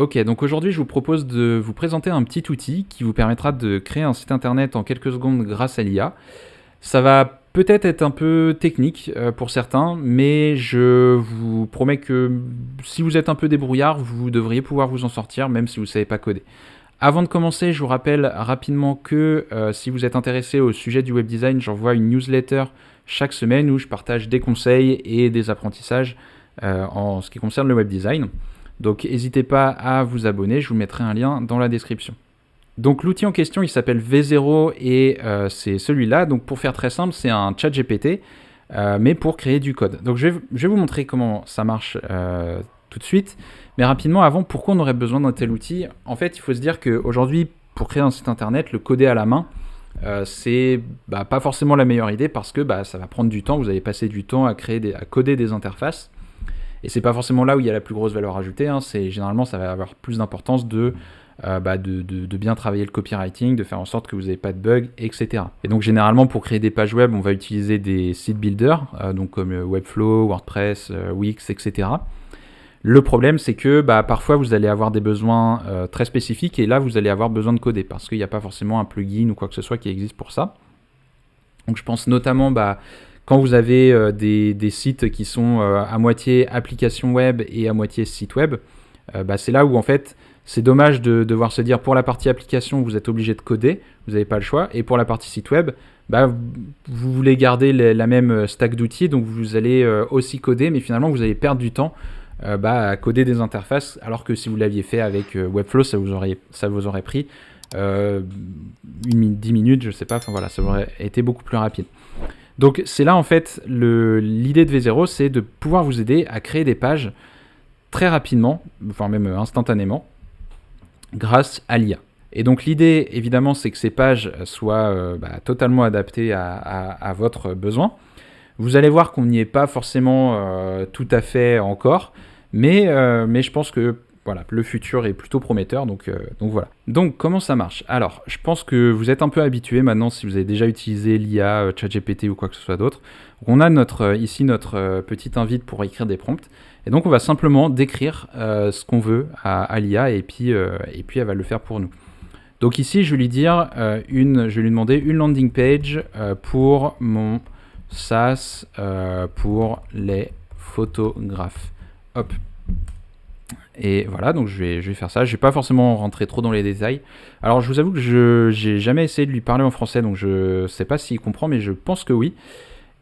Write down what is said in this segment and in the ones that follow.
Ok, donc aujourd'hui je vous propose de vous présenter un petit outil qui vous permettra de créer un site internet en quelques secondes grâce à l'IA. Ça va peut-être être un peu technique pour certains, mais je vous promets que si vous êtes un peu débrouillard, vous devriez pouvoir vous en sortir même si vous ne savez pas coder. Avant de commencer, je vous rappelle rapidement que si vous êtes intéressé au sujet du web design, j'envoie une newsletter chaque semaine où je partage des conseils et des apprentissages en ce qui concerne le web design. Donc n'hésitez pas à vous abonner, je vous mettrai un lien dans la description. Donc l'outil en question, il s'appelle V0 et c'est celui-là. Donc pour faire très simple, c'est un chat GPT, mais pour créer du code. Donc je vais vous montrer comment ça marche tout de suite. Mais rapidement, avant, pourquoi on aurait besoin d'un tel outil? En fait, il faut se dire qu'aujourd'hui, pour créer un site internet, le coder à la main, c'est pas forcément la meilleure idée parce que ça va prendre du temps. Vous allez passer du temps à coder des interfaces. Et c'est pas forcément là où il y a la plus grosse valeur ajoutée. C'est généralement, ça va avoir plus d'importance de bien travailler le copywriting, de faire en sorte que vous n'avez pas de bugs, etc. Et donc généralement pour créer des pages web, on va utiliser des site builders, donc comme Webflow, WordPress, Wix, etc. Le problème c'est que parfois vous allez avoir des besoins très spécifiques et là vous allez avoir besoin de coder parce qu'il n'y a pas forcément un plugin ou quoi que ce soit qui existe pour ça. Donc je pense notamment quand vous avez des sites qui sont à moitié application web et à moitié site web, c'est là où en fait c'est dommage de devoir se dire pour la partie application vous êtes obligé de coder, vous n'avez pas le choix, et pour la partie site web, vous voulez garder la même stack d'outils, donc vous allez aussi coder, mais finalement vous allez perdre du temps à coder des interfaces, alors que si vous l'aviez fait avec Webflow, ça vous aurait pris 10 minutes, je sais pas, enfin voilà, ça aurait été beaucoup plus rapide. Donc c'est là en fait l'idée de V0, c'est de pouvoir vous aider à créer des pages très rapidement, voire même instantanément, grâce à l'IA. Et donc l'idée évidemment c'est que ces pages soient totalement adaptées à votre besoin. Vous allez voir qu'on n'y est pas forcément tout à fait encore, mais je pense que voilà, le futur est plutôt prometteur, donc voilà. Donc comment ça marche? Alors, je pense que vous êtes un peu habitué maintenant si vous avez déjà utilisé l'IA, ChatGPT ou quoi que ce soit d'autre. On a ici notre petite invite pour écrire des prompts. Et donc on va simplement décrire ce qu'on veut à l'IA et puis elle va le faire pour nous. Donc ici je vais lui dire je vais lui demander une landing page pour mon SaaS pour les photographes. Hop. Et voilà, donc je vais faire ça. Je vais pas forcément rentrer trop dans les détails. Alors je vous avoue que je n'ai jamais essayé de lui parler en français, donc je sais pas s'il comprend, mais je pense que oui.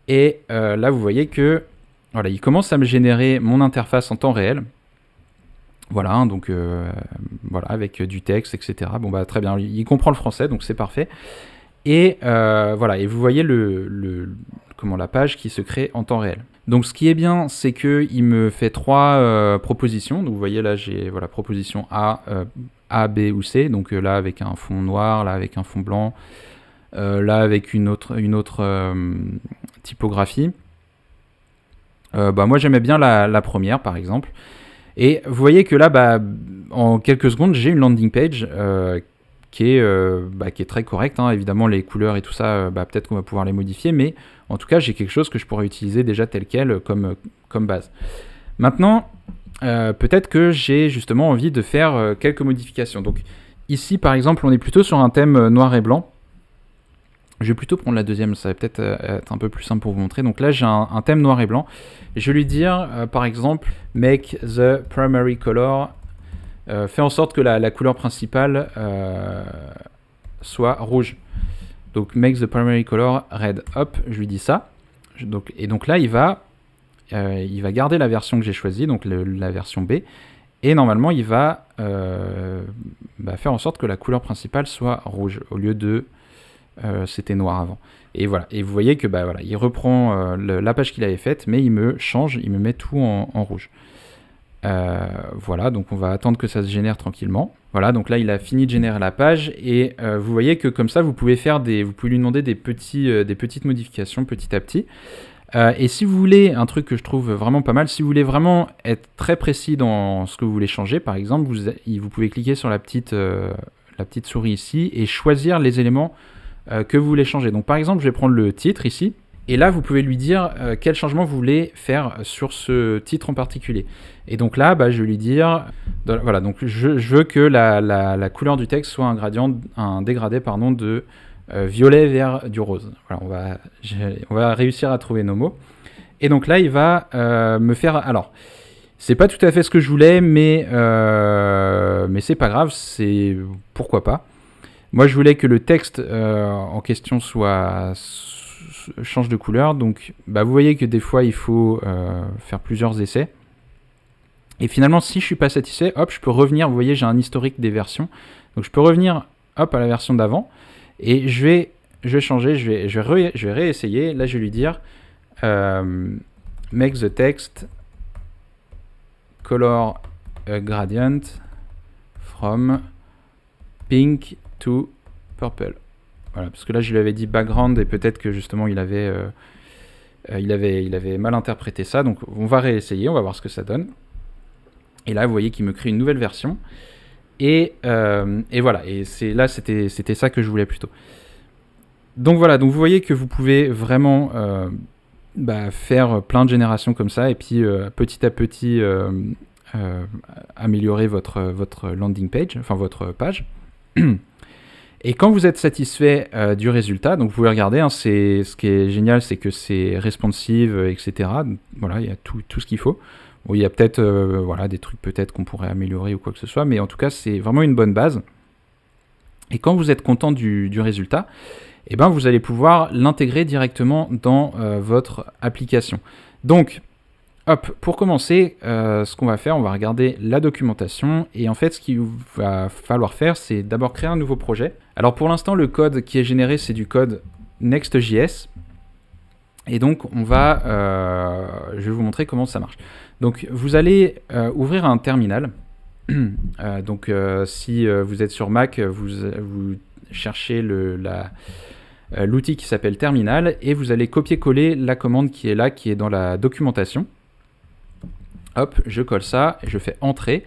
Et là vous voyez que voilà, il commence à me générer mon interface en temps réel. Voilà, donc voilà, avec du texte, etc. Bon très bien, il comprend le français, donc c'est parfait. Et voilà, et vous voyez la page qui se crée en temps réel. Donc ce qui est bien, c'est qu'il me fait 3 propositions. Donc vous voyez là, j'ai proposition A, B ou C. Donc là avec un fond noir, là avec un fond blanc, là avec une autre typographie. Moi j'aimais bien la première par exemple. Et vous voyez que là, en quelques secondes, j'ai une landing page qui est très correcte. Évidemment, les couleurs et tout ça, peut-être qu'on va pouvoir les modifier, mais en tout cas, j'ai quelque chose que je pourrais utiliser déjà tel quel comme base. Maintenant, peut-être que j'ai justement envie de faire quelques modifications. Donc ici, par exemple, on est plutôt sur un thème noir et blanc. Je vais plutôt prendre la deuxième, ça va peut-être être un peu plus simple pour vous montrer. Donc là, j'ai un thème noir et blanc. Et je vais lui dire, par exemple, make the primary color, fais en sorte que la couleur principale soit rouge. Donc make the primary color red. Hop, je lui dis ça. Et donc là, il va garder la version que j'ai choisie, donc la version B. Et normalement, il va faire en sorte que la couleur principale soit rouge au lieu de c'était noir avant. Et voilà. Et vous voyez que il reprend la page qu'il avait faite, mais il me change, il me met tout en rouge. Voilà, donc on va attendre que ça se génère tranquillement. Voilà, donc là il a fini de générer la page et vous voyez que comme ça vous pouvez lui demander des petites modifications petit à petit. Et si vous voulez un truc que je trouve vraiment pas mal, si vous voulez vraiment être très précis dans ce que vous voulez changer, par exemple, vous pouvez cliquer sur la petite souris ici et choisir les éléments que vous voulez changer. Donc par exemple, je vais prendre le titre ici. Et là, vous pouvez lui dire quel changement vous voulez faire sur ce titre en particulier. Et donc là, je vais lui dire, voilà, donc je veux que la couleur du texte soit un dégradé de violet vers du rose. Voilà, on va réussir à trouver nos mots. Et donc là, il va me faire... Alors, c'est pas tout à fait ce que je voulais, mais c'est pas grave, pourquoi pas. Moi, je voulais que le texte en question change de couleur. Donc, vous voyez que des fois, il faut faire plusieurs essais. Et finalement, si je suis pas satisfait, hop, je peux revenir. Vous voyez, j'ai un historique des versions. Donc, je peux revenir hop, à la version d'avant. Et je vais changer, je vais réessayer. Là, je vais lui dire make the text color gradient from pink to purple. Voilà, parce que là je lui avais dit background et peut-être que justement il avait mal interprété ça. Donc on va réessayer, on va voir ce que ça donne. Et là vous voyez qu'il me crée une nouvelle version. Et voilà, et c'était ça que je voulais plutôt. Donc voilà, donc vous voyez que vous pouvez vraiment faire plein de générations comme ça et puis petit à petit améliorer votre landing page, enfin votre page. Et quand vous êtes satisfait du résultat, donc vous pouvez regarder, ce qui est génial, c'est que c'est responsive, etc. Voilà, il y a tout ce qu'il faut. Bon, il y a peut-être des trucs peut-être qu'on pourrait améliorer ou quoi que ce soit, mais en tout cas, c'est vraiment une bonne base. Et quand vous êtes content du résultat, vous allez pouvoir l'intégrer directement dans votre application. Donc, hop, pour commencer, ce qu'on va faire, on va regarder la documentation. Et en fait, ce qu'il va falloir faire, c'est d'abord créer un nouveau projet. Alors pour l'instant, le code qui est généré, c'est du code Next.js. Et donc, je vais vous montrer comment ça marche. Donc, vous allez ouvrir un terminal. Donc, si vous êtes sur Mac, vous cherchez l'outil qui s'appelle terminal et vous allez copier-coller la commande qui est là, qui est dans la documentation. Hop, je colle ça, et je fais entrer.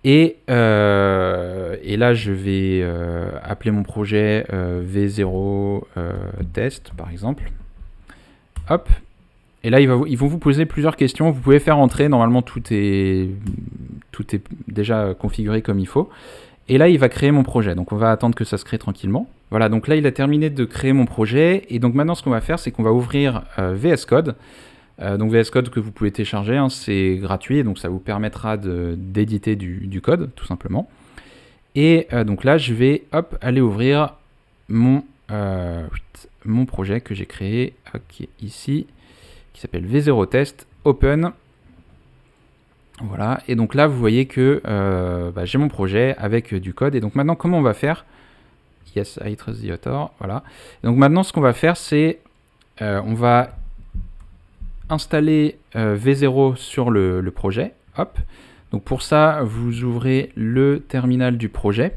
Et là, je vais appeler mon projet V0 test, par exemple. Hop. Et là, ils vont vous poser plusieurs questions. Vous pouvez faire entrer. Normalement, tout est déjà configuré comme il faut. Et là, il va créer mon projet. Donc, on va attendre que ça se crée tranquillement. Voilà, donc là, il a terminé de créer mon projet. Et donc, maintenant, ce qu'on va faire, c'est qu'on va ouvrir VS Code. Donc VS Code que vous pouvez télécharger, c'est gratuit, donc ça vous permettra d'éditer du code, tout simplement. Et donc là, je vais aller ouvrir mon projet que j'ai créé, qui est ici, qui s'appelle V0 Test Open. Voilà, et donc là, vous voyez que j'ai mon projet avec du code. Et donc maintenant, comment on va faire? Yes, I trust the author, voilà. Donc maintenant, ce qu'on va faire, c'est on va installer V0 sur le projet. Hop. Donc pour ça, vous ouvrez le terminal du projet.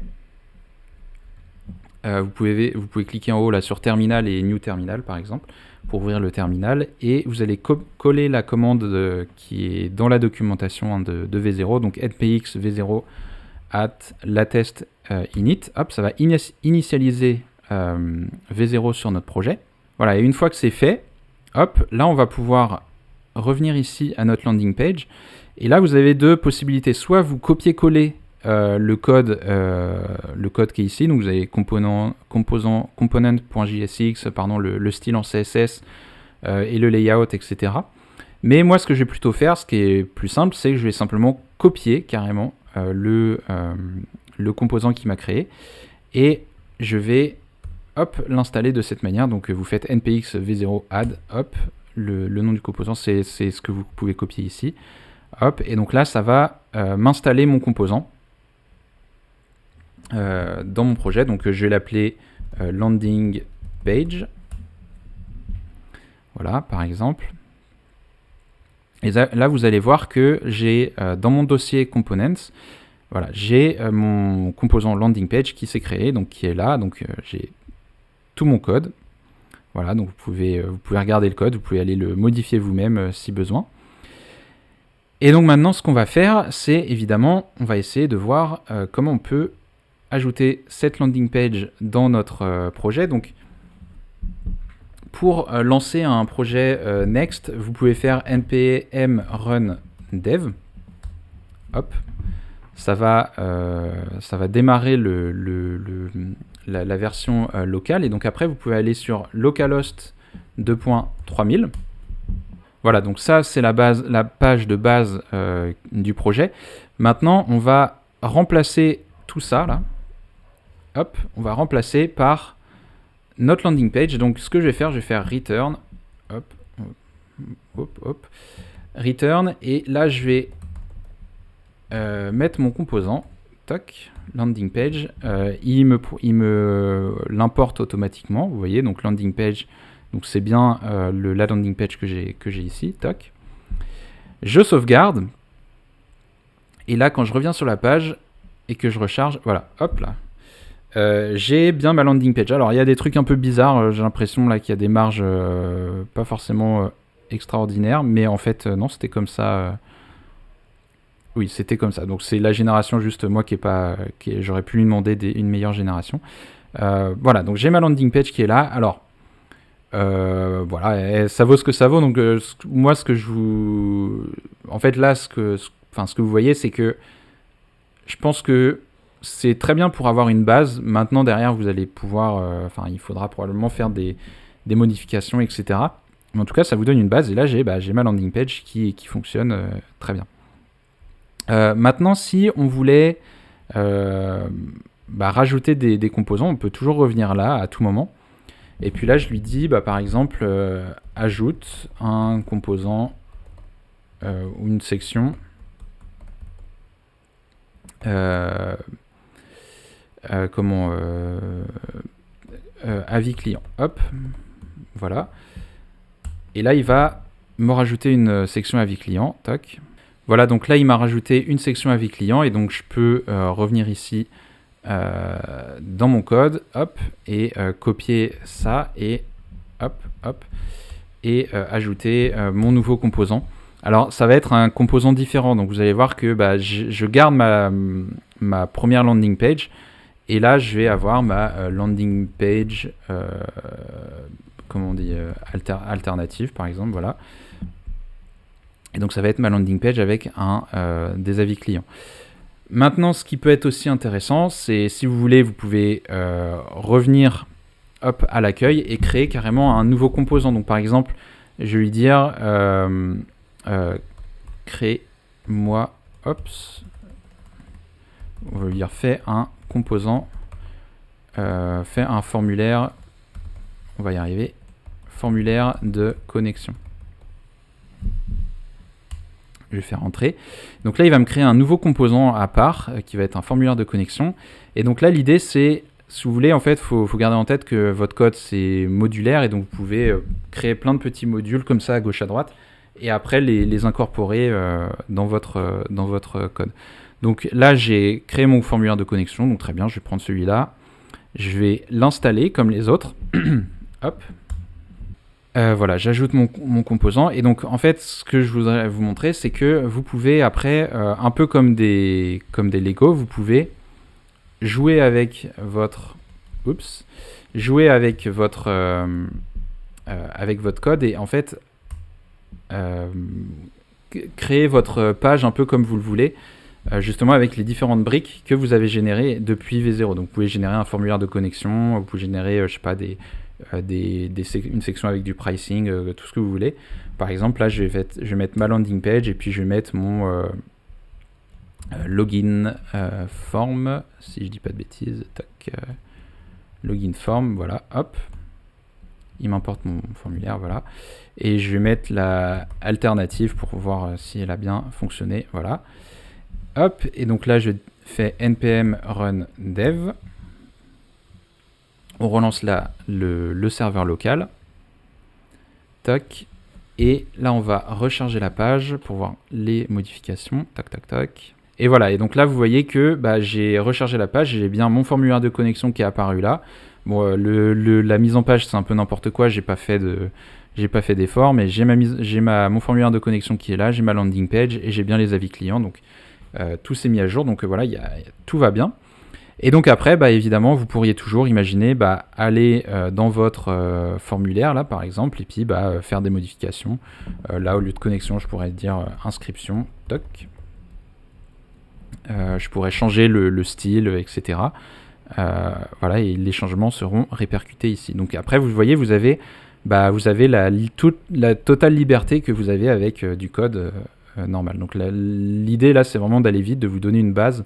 Vous pouvez cliquer en haut là sur terminal et new terminal par exemple pour ouvrir le terminal et vous allez coller la commande qui est dans la documentation de V0, donc npx v0 at latest init. Hop, ça va initialiser V0 sur notre projet. Voilà, et une fois que c'est fait, hop, là on va pouvoir revenir ici à notre landing page. Et là vous avez deux possibilités. Soit vous copiez-coller le code qui est ici. Donc vous avez component.jsx, le style en CSS et le layout, etc. Mais moi ce que je vais plutôt faire, ce qui est plus simple, c'est que je vais simplement copier carrément le composant qui m'a créé. Et je vais l'installer de cette manière. Donc vous faites npx v0 add, le nom du composant, c'est ce que vous pouvez copier ici. Hop, et donc là, ça va m'installer mon composant dans mon projet. Donc je vais l'appeler landing page. Voilà, par exemple. Et là, vous allez voir que j'ai dans mon dossier components, voilà, j'ai mon composant landing page qui s'est créé, donc qui est là. Donc j'ai tout mon code. Voilà, donc vous pouvez regarder le code, vous pouvez aller le modifier vous-même si besoin. Et donc maintenant, ce qu'on va faire, c'est évidemment, on va essayer de voir comment on peut ajouter cette landing page dans notre projet. Donc, pour lancer un projet Next, vous pouvez faire npm run dev. Hop. Ça va démarrer la version locale. Et donc après, vous pouvez aller sur localhost 2.3000. Voilà, donc ça, c'est la page de base du projet. Maintenant, on va remplacer tout ça, là. Hop, on va remplacer par notre landing page. Donc, ce que je vais faire return. Hop, hop, hop. Return. Et là, je vais mettre mon composant. Tac, landing page. Il me l'importe automatiquement. Vous voyez, donc landing page. Donc, c'est bien la landing page que j'ai ici. Tac. Je sauvegarde. Et là, quand je reviens sur la page et que je recharge, voilà, hop là. J'ai bien ma landing page. Alors, il y a des trucs un peu bizarres. J'ai l'impression là qu'il y a des marges pas forcément extraordinaires. Mais en fait, non, c'était comme ça. Oui, c'était comme ça. Donc, c'est la génération juste moi j'aurais pu lui demander une meilleure génération. Voilà, donc j'ai ma landing page qui est là. Alors, voilà, ça vaut ce que ça vaut. Donc, moi, ce que je vous... En fait, là, ce que vous voyez, c'est que je pense que c'est très bien pour avoir une base. Maintenant, derrière, vous allez pouvoir... il faudra probablement faire des modifications, etc. Mais en tout cas, ça vous donne une base. Et là, j'ai ma landing page qui fonctionne très bien. Maintenant, si on voulait rajouter des composants, on peut toujours revenir là à tout moment. Et puis là, je lui dis, par exemple, ajoute un composant ou une section avis client. Hop, voilà. Et là, il va me rajouter une section avis client. Tac. Voilà, donc là, il m'a rajouté une section avis client et donc je peux revenir ici dans mon code, hop, et copier ça et hop, hop, et ajouter mon nouveau composant. Alors, ça va être un composant différent. Donc, vous allez voir que je garde ma première landing page. Et là, je vais avoir ma landing page, comment on dit, alternative, par exemple. Voilà. Et donc, ça va être ma landing page avec des avis clients. Maintenant, ce qui peut être aussi intéressant, c'est si vous voulez, vous pouvez revenir hop, à l'accueil et créer carrément un nouveau composant. Donc, par exemple, je vais lui dire... crée-moi, on va lui dire fais un composant, fais un formulaire, on va y arriver, formulaire de connexion. Je vais faire entrer. Donc là, il va me créer un nouveau composant à part qui va être un formulaire de connexion. Et donc là, l'idée, c'est, si vous voulez, en fait, faut garder en tête que votre code, c'est modulaire et donc vous pouvez créer plein de petits modules comme ça à gauche à droite. Et après les incorporer dans votre code. Donc là, j'ai créé mon formulaire de connexion, donc très bien, je vais prendre celui-là, je vais l'installer comme les autres, hop, voilà, j'ajoute mon composant, et donc en fait, ce que je voudrais vous montrer, c'est que vous pouvez après, un peu comme des Lego, vous pouvez jouer avec votre, avec votre code, et en fait, créer votre page un peu comme vous le voulez, justement avec les différentes briques que vous avez générées depuis V0. Donc vous pouvez générer un formulaire de connexion, vous pouvez générer, je sais pas, une section avec du pricing, tout ce que vous voulez. Par exemple, là, je vais mettre ma landing page et puis je vais mettre mon login form, si je dis pas de bêtises, tac, login form, voilà, hop. Il m'importe mon formulaire, voilà. Et je vais mettre la alternative pour voir si elle a bien fonctionné, voilà. Hop, et donc là, je fais npm run dev. On relance là le serveur local. Tac. Et là, on va recharger la page pour voir les modifications. Tac, tac, tac. Et voilà, et donc là, vous voyez que j'ai rechargé la page, j'ai bien mon formulaire de connexion qui est apparu là. Bon, la mise en page, c'est un peu n'importe quoi, j'ai pas fait d'effort, mais j'ai mon formulaire de connexion qui est là, j'ai ma landing page et j'ai bien les avis clients, donc tout s'est mis à jour, donc voilà, tout va bien. Et donc après, bah, évidemment, vous pourriez toujours imaginer aller dans votre formulaire, là par exemple, et puis faire des modifications. Là, au lieu de connexion, je pourrais dire inscription, toc. Je pourrais changer le style, etc. Voilà, et les changements seront répercutés ici. Donc après, vous voyez, vous avez toute la totale liberté que vous avez avec du code normal. Donc l'idée là, c'est vraiment d'aller vite, de vous donner une base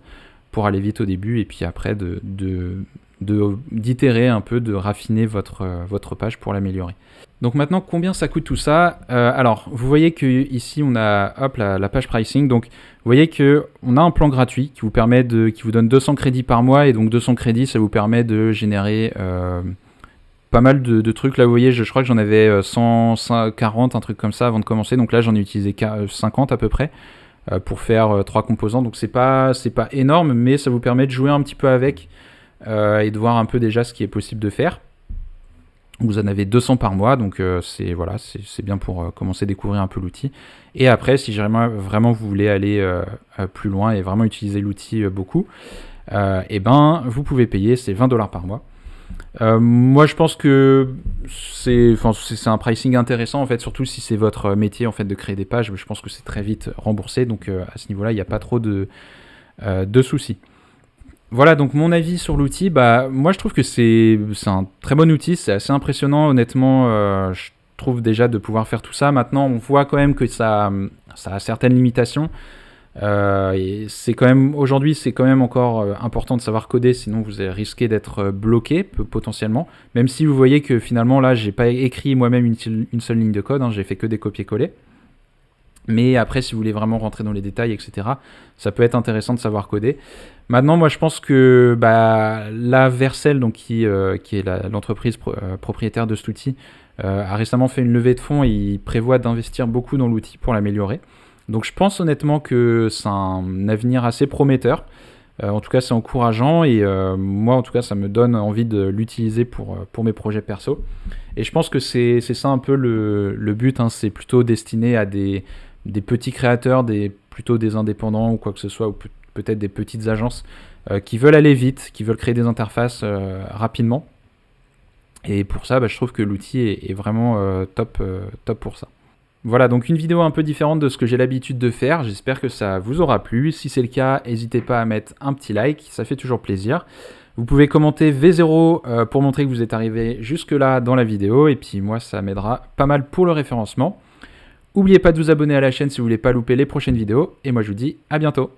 pour aller vite au début, et puis après d'itérer un peu, de raffiner votre page pour l'améliorer. Donc maintenant, combien ça coûte tout ça? Alors, vous voyez que ici on a la page pricing. Donc, vous voyez que on a un plan gratuit qui vous donne 200 crédits par mois, et donc 200 crédits, ça vous permet de générer pas mal de trucs. Là, vous voyez, je crois que j'en avais 140, un truc comme ça avant de commencer. Donc là, j'en ai utilisé 50 à peu près pour faire 3 composants. Donc c'est pas énorme, mais ça vous permet de jouer un petit peu avec et de voir un peu déjà ce qui est possible de faire. Vous en avez 200 par mois, donc c'est bien pour commencer à découvrir un peu l'outil. Et après, si vraiment vous voulez aller plus loin et vraiment utiliser l'outil beaucoup, vous pouvez payer, c'est 20 $ par mois. Moi, je pense que c'est un pricing intéressant, en fait, surtout si c'est votre métier, en fait, de créer des pages. Je pense que c'est très vite remboursé, donc à ce niveau-là, il n'y a pas trop de soucis. Voilà, donc mon avis sur l'outil, moi je trouve que c'est un très bon outil, c'est assez impressionnant, honnêtement, je trouve déjà de pouvoir faire tout ça. Maintenant, on voit quand même que ça a certaines limitations. Et aujourd'hui, c'est quand même encore important de savoir coder, sinon vous risquez d'être bloqué potentiellement. Même si vous voyez que finalement là, j'ai pas écrit moi-même une seule ligne de code, j'ai fait que des copier-coller. Mais après, si vous voulez vraiment rentrer dans les détails, etc., ça peut être intéressant de savoir coder. Maintenant, moi, je pense que la Vercel, donc, qui est l'entreprise propriétaire de cet outil, a récemment fait une levée de fonds et il prévoit d'investir beaucoup dans l'outil pour l'améliorer. Donc, je pense honnêtement que c'est un avenir assez prometteur. En tout cas, c'est encourageant et moi, en tout cas, ça me donne envie de l'utiliser pour mes projets perso. Et je pense que c'est ça un peu le but. C'est plutôt destiné à des petits créateurs, plutôt des indépendants ou quoi que ce soit, ou peut-être des petites agences qui veulent aller vite, qui veulent créer des interfaces rapidement. Et pour ça, je trouve que l'outil est vraiment top pour ça. Voilà, donc une vidéo un peu différente de ce que j'ai l'habitude de faire. J'espère que ça vous aura plu. Si c'est le cas, n'hésitez pas à mettre un petit like, ça fait toujours plaisir. Vous pouvez commenter V0 pour montrer que vous êtes arrivé jusque-là dans la vidéo. Et puis moi, ça m'aidera pas mal pour le référencement. N'oubliez pas de vous abonner à la chaîne si vous voulez pas louper les prochaines vidéos. Et moi, je vous dis à bientôt.